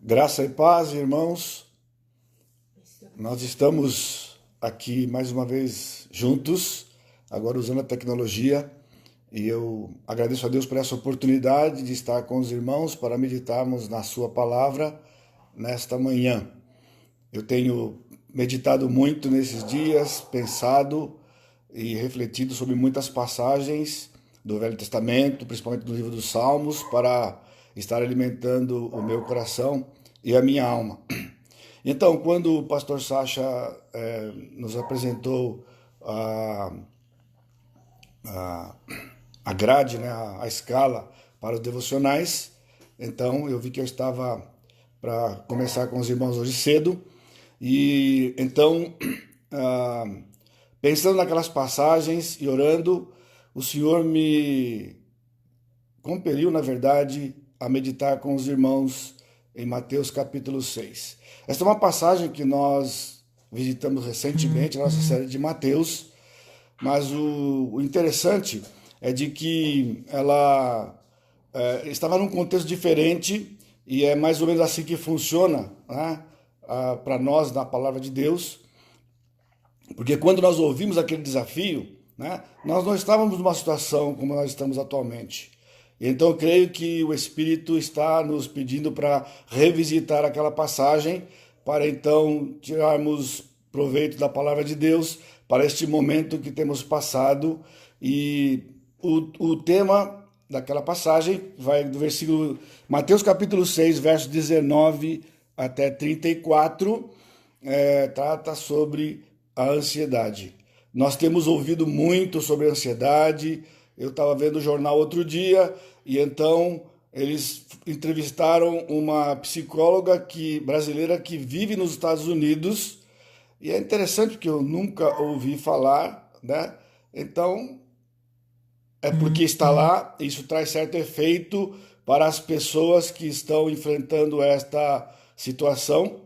Graça e paz, irmãos. Nós estamos aqui mais uma vez juntos, agora usando a tecnologia, e eu agradeço a Deus por essa oportunidade de estar com os irmãos para meditarmos na sua palavra nesta manhã. Eu tenho meditado muito nesses dias, pensado e refletido sobre muitas passagens do Velho Testamento, principalmente do livro dos Salmos, para estar alimentando o meu coração e a minha alma. Então, quando o pastor Sacha nos apresentou a, a, a grade, né, a escala para os devocionais, então eu vi que eu estava para começar com os irmãos hoje cedo, e então, pensando naquelas passagens e orando, o Senhor me compeliu, na verdade, a meditar com os irmãos em Mateus capítulo 6. Esta é uma passagem que nós visitamos recentemente na nossa série de Mateus, mas o interessante é de que ela estava num contexto diferente e é mais ou menos assim que funciona, né, para nós na palavra de Deus, porque quando nós ouvimos aquele desafio, né, nós não estávamos numa situação como nós estamos atualmente. Então eu creio que o Espírito está nos pedindo para revisitar aquela passagem, para então tirarmos proveito da palavra de Deus para este momento que temos passado. E o tema daquela passagem vai do versículo Mateus capítulo 6, verso 19 até 34, trata sobre a ansiedade. Nós temos ouvido muito sobre a ansiedade. Eu estava vendo o jornal outro dia e então eles entrevistaram uma psicóloga brasileira que vive nos Estados Unidos, e é interessante porque eu nunca ouvi falar, né? Então é porque está lá, isso traz certo efeito para as pessoas que estão enfrentando esta situação.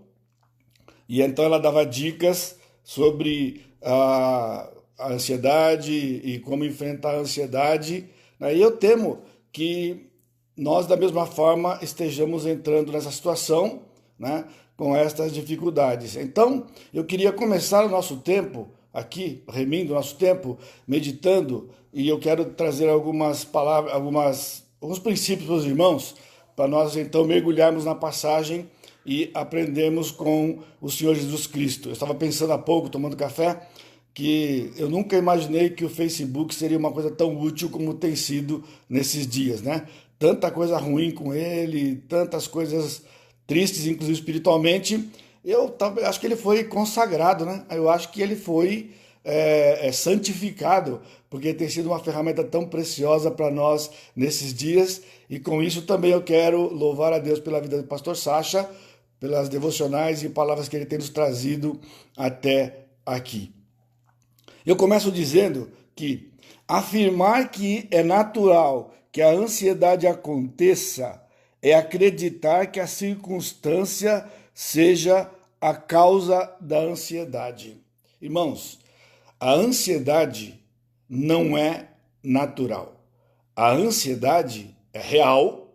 E então ela dava dicas sobre a ansiedade e como enfrentar a ansiedade, né? E eu temo que nós, da mesma forma, estejamos entrando nessa situação, né, com estas dificuldades. Então, eu queria começar o nosso tempo aqui, remindo o nosso tempo, meditando, e eu quero trazer algumas palavras, alguns princípios para os irmãos, para nós então mergulharmos na passagem e aprendermos com o Senhor Jesus Cristo. Eu estava pensando há pouco, tomando café, que eu nunca imaginei que o Facebook seria uma coisa tão útil como tem sido nesses dias, né? Tanta coisa ruim com ele, tantas coisas tristes, inclusive espiritualmente. Eu acho que ele foi consagrado, né? Eu acho que ele foi santificado, porque tem sido uma ferramenta tão preciosa para nós nesses dias. E com isso também eu quero louvar a Deus pela vida do pastor Sacha, pelas devocionais e palavras que ele tem nos trazido até aqui. Eu começo dizendo que afirmar que é natural que a ansiedade aconteça é acreditar que a circunstância seja a causa da ansiedade. Irmãos, a ansiedade não é natural. A ansiedade é real,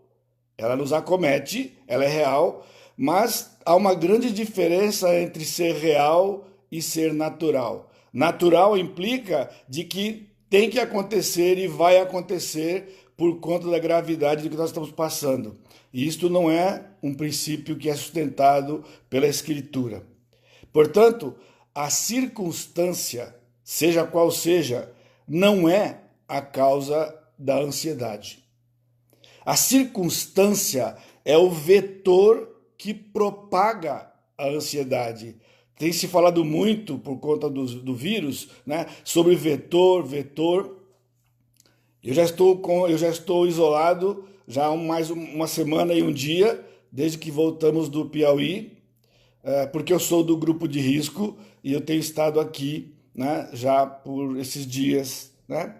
ela nos acomete, ela é real, mas há uma grande diferença entre ser real e ser natural. Natural implica de que tem que acontecer e vai acontecer por conta da gravidade do que nós estamos passando. E isto não é um princípio que é sustentado pela Escritura. Portanto, a circunstância, seja qual seja, não é a causa da ansiedade. A circunstância é o vetor que propaga a ansiedade. Tem se falado muito, por conta do vírus, né, sobre vetor. Eu já estou isolado já há mais uma semana e um dia, desde que voltamos do Piauí, porque eu sou do grupo de risco e eu tenho estado aqui, né, já por esses dias, né?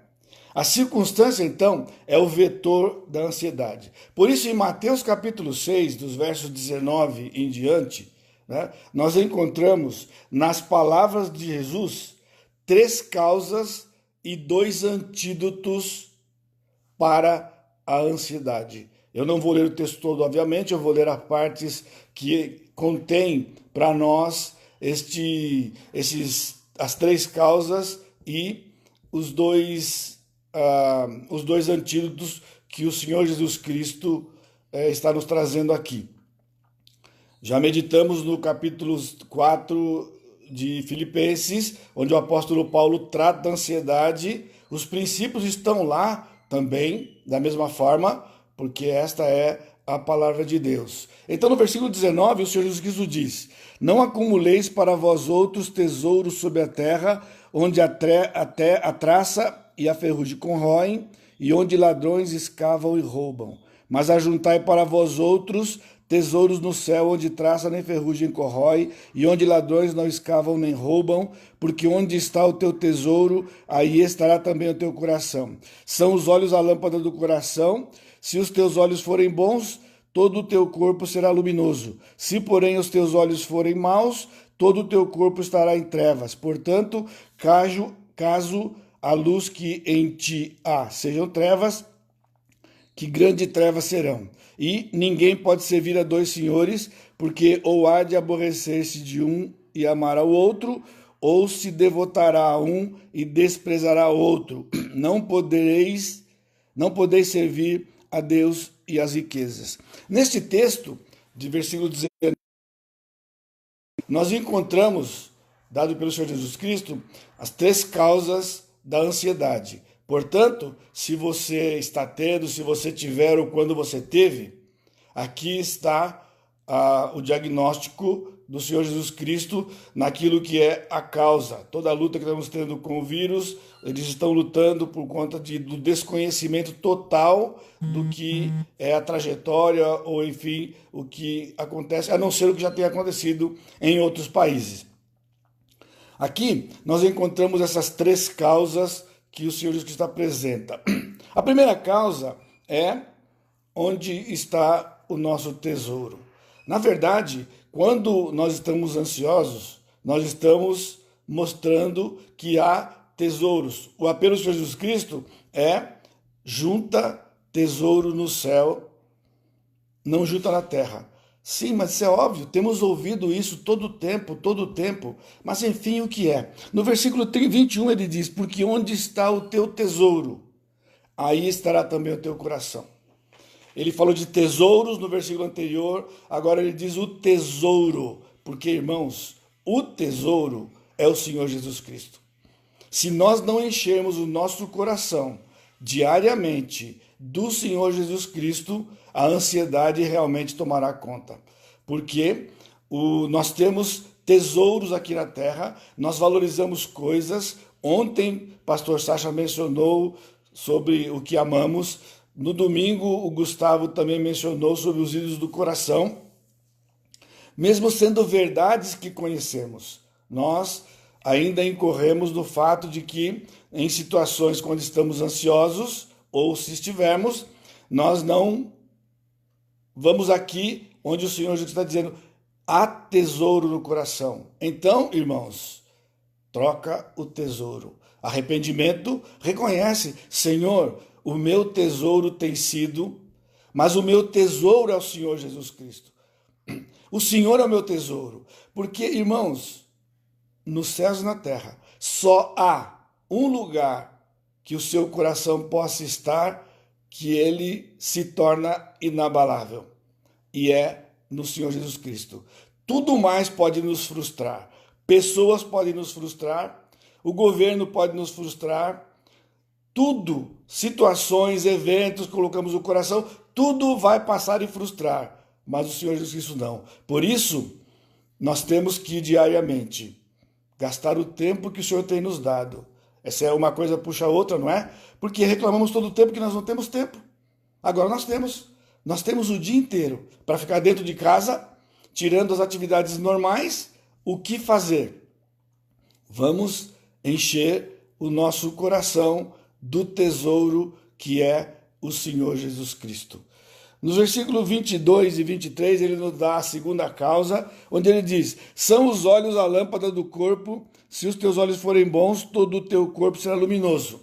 A circunstância, então, é o vetor da ansiedade. Por isso, em Mateus capítulo 6, dos versos 19 em diante, né, nós encontramos nas palavras de Jesus 3 causas e 2 antídotos para a ansiedade. Eu não vou ler o texto todo, obviamente, eu vou ler as partes que contém para nós as três causas e os dois antídotos que o Senhor Jesus Cristo está nos trazendo aqui. Já meditamos no capítulo 4 de Filipenses, onde o apóstolo Paulo trata da ansiedade. Os princípios estão lá também, da mesma forma, porque esta é a palavra de Deus. Então, no versículo 19, o Senhor Jesus Cristo diz: não acumuleis para vós outros tesouros sobre a terra, onde a traça e a ferrugem corroem, e onde ladrões escavam e roubam. Mas ajuntai para vós outros tesouros no céu, onde traça nem ferrugem corrói, e onde ladrões não escavam nem roubam, porque onde está o teu tesouro, aí estará também o teu coração. São os olhos a lâmpada do coração. Se os teus olhos forem bons, todo o teu corpo será luminoso. Se, porém, os teus olhos forem maus, todo o teu corpo estará em trevas. Portanto, caso a luz que em ti há sejam trevas, que grande trevas serão. E ninguém pode servir a dois senhores, porque ou há de aborrecer-se de um e amar ao outro, ou se devotará a um e desprezará o outro. Não podeis servir a Deus e as riquezas. Neste texto, de versículo 19, nós encontramos, dado pelo Senhor Jesus Cristo, as três causas da ansiedade. Portanto, se você está tendo, se você tiver ou quando você teve, aqui está o diagnóstico do Senhor Jesus Cristo naquilo que é a causa. Toda a luta que estamos tendo com o vírus, eles estão lutando por conta do desconhecimento total do que é a trajetória ou, enfim, o que acontece, a não ser o que já tem acontecido em outros países. Aqui nós encontramos essas três causas que o Senhor Jesus Cristo apresenta. A primeira causa é onde está o nosso tesouro. Na verdade, quando nós estamos ansiosos, nós estamos mostrando que há tesouros. O apelo do Senhor Jesus Cristo é: junta tesouro no céu, não junta na terra. Sim, mas isso é óbvio, temos ouvido isso todo o tempo, mas enfim, o que é? No versículo 21 ele diz: porque onde está o teu tesouro, aí estará também o teu coração. Ele falou de tesouros no versículo anterior, agora ele diz o tesouro, porque, irmãos, o tesouro é o Senhor Jesus Cristo. Se nós não enchermos o nosso coração diariamente do Senhor Jesus Cristo, a ansiedade realmente tomará conta. Porque nós temos tesouros aqui na terra, nós valorizamos coisas. Ontem, pastor Sacha mencionou sobre o que amamos. No domingo, o Gustavo também mencionou sobre os ídolos do coração. Mesmo sendo verdades que conhecemos, nós ainda incorremos no fato de que, em situações quando estamos ansiosos, ou se estivermos, nós não vamos aqui onde o Senhor Jesus está dizendo: há tesouro no coração. Então, irmãos, troca o tesouro. Arrependimento, reconhece: Senhor, o meu tesouro tem sido, mas o meu tesouro é o Senhor Jesus Cristo. O Senhor é o meu tesouro. Porque, irmãos, nos céus e na terra, só há um lugar que o seu coração possa estar, que ele se torna inabalável. E é no Senhor Jesus Cristo. Tudo mais pode nos frustrar. Pessoas podem nos frustrar. O governo pode nos frustrar. Tudo, situações, eventos, colocamos no coração, tudo vai passar e frustrar. Mas o Senhor Jesus Cristo não. Por isso, nós temos que diariamente gastar o tempo que o Senhor tem nos dado. Essa é uma coisa puxa a outra, não é? Porque reclamamos todo o tempo que nós não temos tempo. Agora nós temos. Nós temos o dia inteiro para ficar dentro de casa, tirando as atividades normais. O que fazer? Vamos encher o nosso coração do tesouro que é o Senhor Jesus Cristo. Nos versículos 22 e 23, ele nos dá a segunda causa, onde ele diz: são os olhos a lâmpada do corpo, se os teus olhos forem bons, todo o teu corpo será luminoso.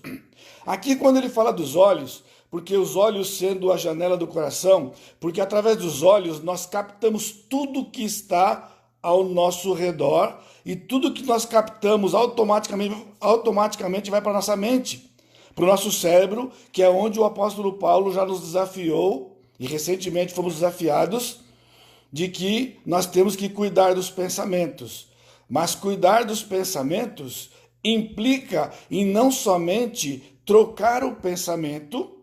Aqui, quando ele fala dos olhos, porque os olhos sendo a janela do coração, porque através dos olhos nós captamos tudo que está ao nosso redor e tudo que nós captamos automaticamente vai para a nossa mente, para o nosso cérebro, que é onde o apóstolo Paulo já nos desafiou, e recentemente fomos desafiados, de que nós temos que cuidar dos pensamentos. Mas cuidar dos pensamentos implica em não somente trocar o pensamento,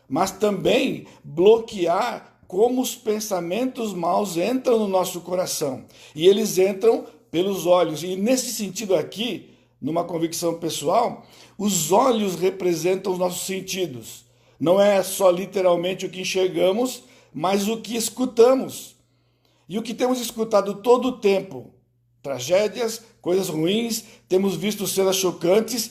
mas também bloquear como os pensamentos maus entram no nosso coração. E eles entram pelos olhos. E nesse sentido aqui, numa convicção pessoal, os olhos representam os nossos sentidos. Não é só literalmente o que enxergamos, mas o que escutamos. E o que temos escutado todo o tempo, tragédias, coisas ruins, temos visto cenas chocantes.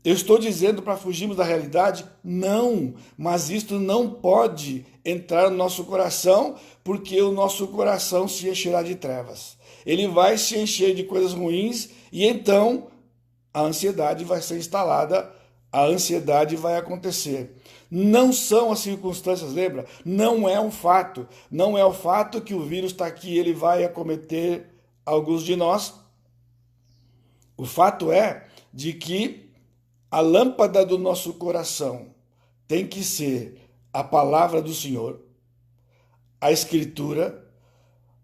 Eu estou dizendo para fugirmos da realidade? Não, mas isto não pode entrar no nosso coração, porque o nosso coração se encherá de trevas. Ele vai se encher de coisas ruins e então a ansiedade vai ser instalada, a ansiedade vai acontecer. Não são as circunstâncias, lembra? Não é um fato. Não é o fato que o vírus está aqui e ele vai acometer alguns de nós. O fato é de que a lâmpada do nosso coração tem que ser a palavra do Senhor, a Escritura,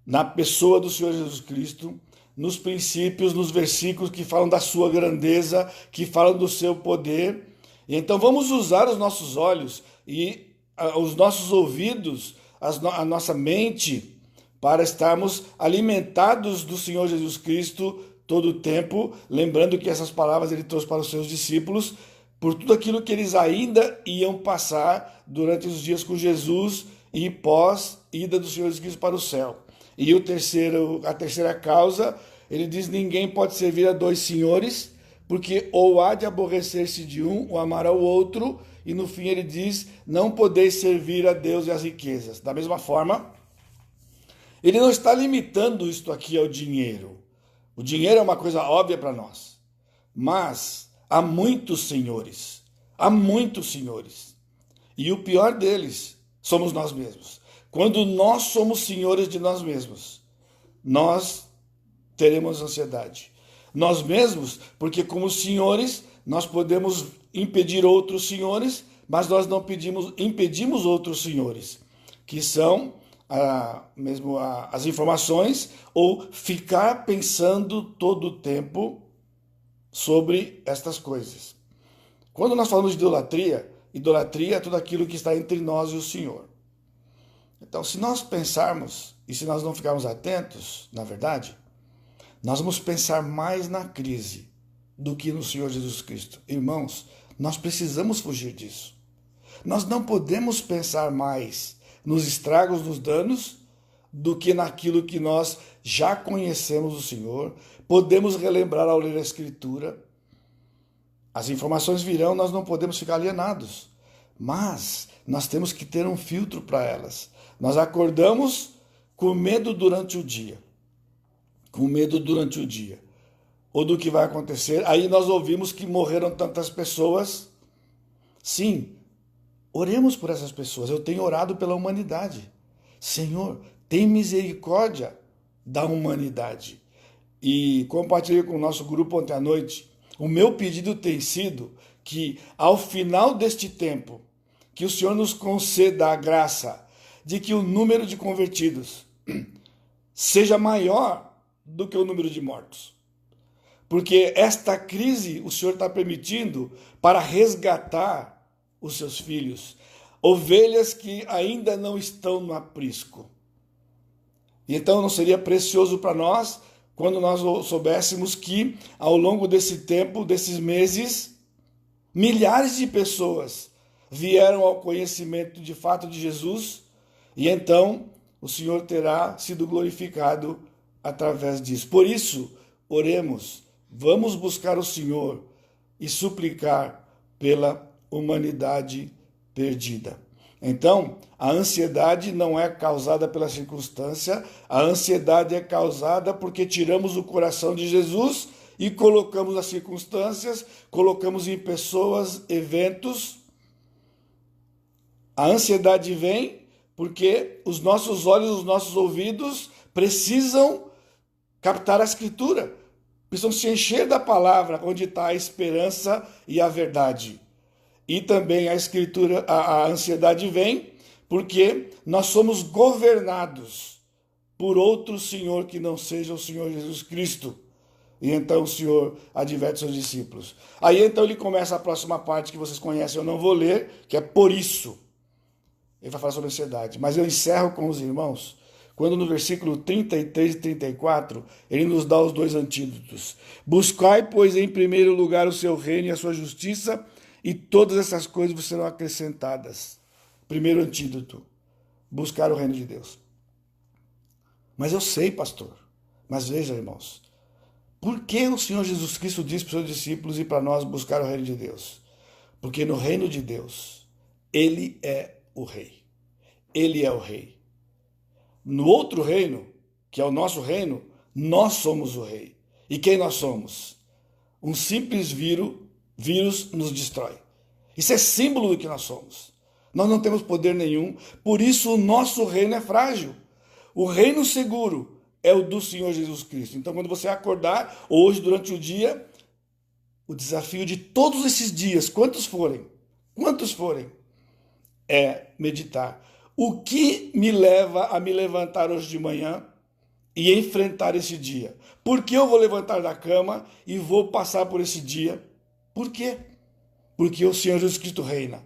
na pessoa do Senhor Jesus Cristo, nos princípios, nos versículos que falam da sua grandeza, que falam do seu poder. E então vamos usar os nossos olhos e os nossos ouvidos, a nossa mente, para estarmos alimentados do Senhor Jesus Cristo todo o tempo, lembrando que essas palavras ele trouxe para os seus discípulos, por tudo aquilo que eles ainda iam passar durante os dias com Jesus e pós-ida do Senhor Jesus Cristo para o céu. E a terceira causa, ele diz, ninguém pode servir a dois senhores, porque ou há de aborrecer-se de um, ou amará o outro, e no fim ele diz, não podeis servir a Deus e às riquezas. Da mesma forma, ele não está limitando isto aqui ao dinheiro. O dinheiro é uma coisa óbvia para nós, mas há muitos senhores, e o pior deles somos nós mesmos. Quando nós somos senhores de nós mesmos, nós teremos ansiedade. Nós mesmos, porque como senhores, nós podemos impedir outros senhores, mas nós não impedimos outros senhores, que são as informações, ou ficar pensando todo o tempo sobre estas coisas. Quando nós falamos de idolatria é tudo aquilo que está entre nós e o Senhor. Então, se nós pensarmos, e se nós não ficarmos atentos, na verdade, nós vamos pensar mais na crise do que no Senhor Jesus Cristo. Irmãos, nós precisamos fugir disso. Nós não podemos pensar mais nos estragos, nos danos, do que naquilo que nós já conhecemos do Senhor. Podemos relembrar ao ler a Escritura. As informações virão, nós não podemos ficar alienados. Mas nós temos que ter um filtro para elas. Nós acordamos com medo durante o dia. Ou do que vai acontecer. Aí nós ouvimos que morreram tantas pessoas. Sim, oremos por essas pessoas. Eu tenho orado pela humanidade. Senhor, tem misericórdia da humanidade. E compartilhei com o nosso grupo ontem à noite. O meu pedido tem sido que, ao final deste tempo, que o Senhor nos conceda a graça de que o número de convertidos seja maior do que o número de mortos. Porque esta crise o Senhor está permitindo para resgatar os seus filhos, ovelhas que ainda não estão no aprisco. Então não seria precioso para nós quando nós soubéssemos que ao longo desse tempo, desses meses, milhares de pessoas vieram ao conhecimento de fato de Jesus, e então o Senhor terá sido glorificado através disso. Por isso, oremos, vamos buscar o Senhor e suplicar pela humanidade perdida. Então, a ansiedade não é causada pela circunstância, a ansiedade é causada porque tiramos o coração de Jesus e colocamos nas circunstâncias, colocamos em pessoas, eventos, A ansiedade vem porque os nossos olhos, os nossos ouvidos precisam captar a Escritura, precisam se encher da palavra, onde está a esperança e a verdade. E também a Escritura, a ansiedade vem porque nós somos governados por outro Senhor que não seja o Senhor Jesus Cristo. E então o Senhor adverte seus discípulos. Aí então ele começa a próxima parte que vocês conhecem, eu não vou ler, que é por isso. Ele vai falar sobre ansiedade. Mas eu encerro com os irmãos, quando no versículo 33 e 34, ele nos dá os dois antídotos. Buscai, pois, em primeiro lugar o seu reino e a sua justiça, e todas essas coisas vos serão acrescentadas. Primeiro antídoto, buscar o reino de Deus. Mas eu sei, pastor, mas veja, irmãos, por que o Senhor Jesus Cristo diz para os seus discípulos e para nós buscar o reino de Deus? Porque no reino de Deus, Ele é o rei. Ele é o rei. No outro reino, que é o nosso reino, nós somos o rei. E quem nós somos? Um simples vírus nos destrói. Isso é símbolo do que nós somos. Nós não temos poder nenhum, por isso o nosso reino é frágil. O reino seguro é o do Senhor Jesus Cristo. Então, quando você acordar, hoje, durante o dia, o desafio de todos esses dias, quantos forem, é meditar. O que me leva a me levantar hoje de manhã e enfrentar esse dia? Por que eu vou levantar da cama e vou passar por esse dia? Por quê? Porque o Senhor Jesus Cristo reina.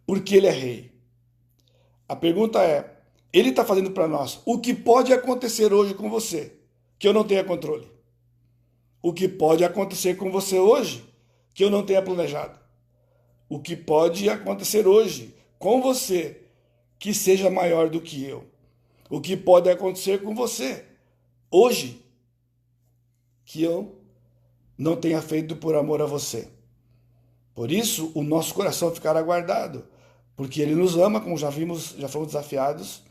Porque Ele é rei. A pergunta é, Ele está fazendo para nós, o que pode acontecer hoje com você, que eu não tenha controle? O que pode acontecer com você hoje, que eu não tenha planejado? O que pode acontecer hoje com você, que seja maior do que eu? O que pode acontecer com você hoje, que eu não tenha feito por amor a você? Por isso, o nosso coração ficará guardado, porque Ele nos ama, como já vimos, já fomos desafiados.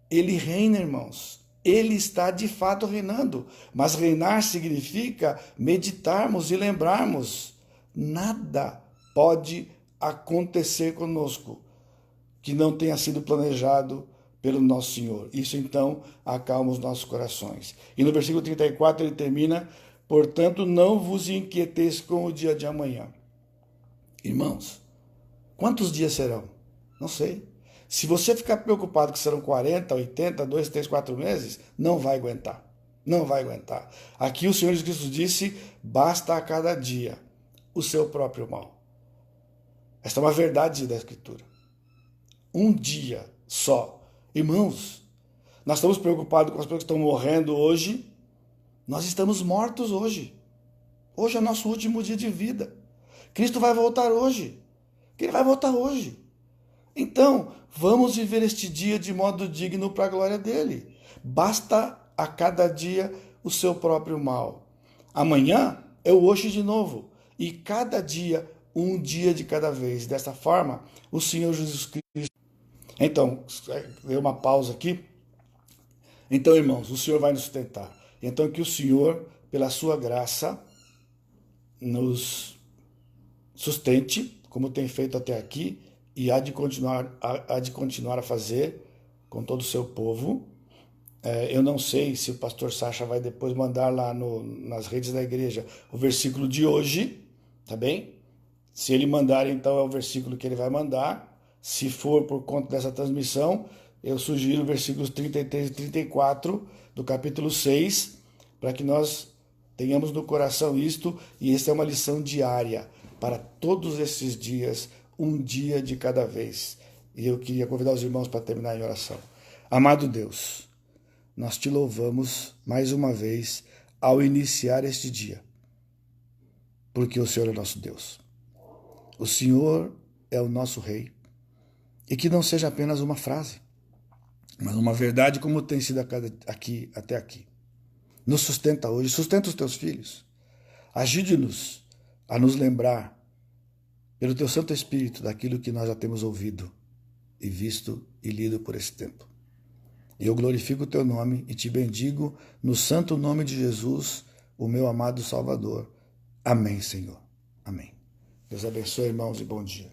Ele reina, irmãos. Ele está de fato reinando. Mas reinar significa meditarmos e lembrarmos. Nada pode acontecer conosco que não tenha sido planejado pelo nosso Senhor. Isso então acalma os nossos corações. E no versículo 34 ele termina, portanto não vos inquieteis com o dia de amanhã. Irmãos, quantos dias serão? Não sei. Se você ficar preocupado que serão 40, 80, 2, 3, 4 meses, não vai aguentar. Não vai aguentar. Aqui o Senhor Jesus Cristo disse, basta a cada dia o seu próprio mal. Esta é uma verdade da Escritura. Um dia só. Irmãos, nós estamos preocupados com as pessoas que estão morrendo hoje. Nós estamos mortos hoje. Hoje é o nosso último dia de vida. Cristo vai voltar hoje. Ele vai voltar hoje. Então, vamos viver este dia de modo digno para a glória dele. Basta a cada dia o seu próprio mal. Amanhã é o hoje de novo. E cada dia, um dia de cada vez. Dessa forma, o Senhor Jesus Cristo... Então, deu uma pausa aqui. Então, irmãos, o Senhor vai nos sustentar. Então, que o Senhor, pela sua graça, nos sustente, como tem feito até aqui, e há de continuar a fazer com todo o seu povo. Eu não sei se o pastor Sacha vai depois mandar lá nas redes da igreja o versículo de hoje, tá bem? Se ele mandar, então é o versículo que ele vai mandar. Se for por conta dessa transmissão, eu sugiro versículos 33 e 34 do capítulo 6, para que nós tenhamos no coração isto, e esta é uma lição diária para todos esses dias, um dia de cada vez. E eu queria convidar os irmãos para terminar em oração. Amado Deus, nós te louvamos mais uma vez ao iniciar este dia, porque o Senhor é nosso Deus. O Senhor é o nosso Rei. E que não seja apenas uma frase, mas uma verdade como tem sido até aqui. Nos sustenta hoje, sustenta os teus filhos. Ajude-nos a nos lembrar, pelo teu Santo Espírito, daquilo que nós já temos ouvido e visto e lido por esse tempo. Eu glorifico o teu nome e te bendigo no santo nome de Jesus, o meu amado Salvador. Amém, Senhor. Amém. Deus abençoe, irmãos, e bom dia.